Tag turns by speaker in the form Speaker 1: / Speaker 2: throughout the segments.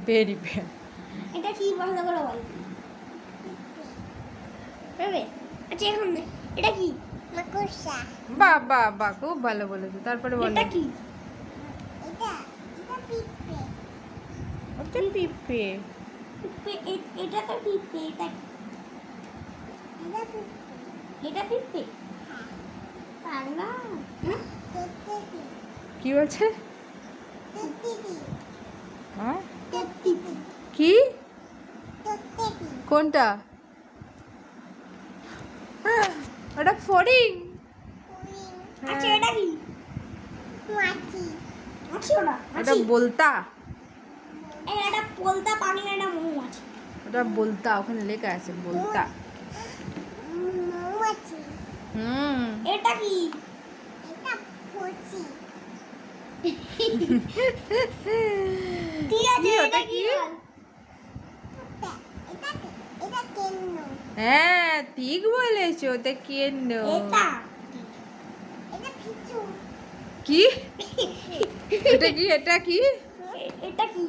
Speaker 1: বেরি bad.
Speaker 2: এটা কি ভালো করে বল। আচ্ছা এখন এটা কি? মাকড়সা।
Speaker 1: বাহ বাহ বাহ, খুব ভালো বলেছো। তারপরে বলো।
Speaker 2: এটা কি? এটা পিঁপড়ে।
Speaker 1: ওটা পিঁপড়ে।
Speaker 2: এটা তো পিঁপড়ে। এটা পিঁপড়ে। পাগলা।
Speaker 1: কি বলছে? হ্যাঁ কি? কোনটা? ওটা ফড়িং।
Speaker 2: আচ্ছা এটা কি? মাছি। মাছি ওটা?
Speaker 1: ওটা বলতা।
Speaker 2: এটা বলতা পাগলা, এটা মৌমাছি।
Speaker 1: ওটা বলতা, ওখানে লেখা আছে বলতা।
Speaker 2: মৌমাছি। এটা কি? এটা ফুচি। ঠিক আছে, এটা কি? এটা কেন্ন।
Speaker 1: হ্যাঁ ঠিক বলেছো, ওটা কেন?
Speaker 2: এটা পিছু।
Speaker 1: কি? এটা কি? এটা কি?
Speaker 2: এটা কি?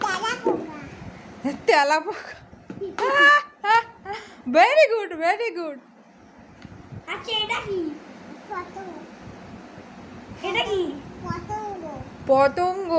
Speaker 2: তেলাপোকা।
Speaker 1: তেলাপোকা। Very good, very good.
Speaker 2: আচ্ছা এটা কি? পতঙ্গ। এটা কি? পতঙ্গ।
Speaker 1: পতঙ্গ।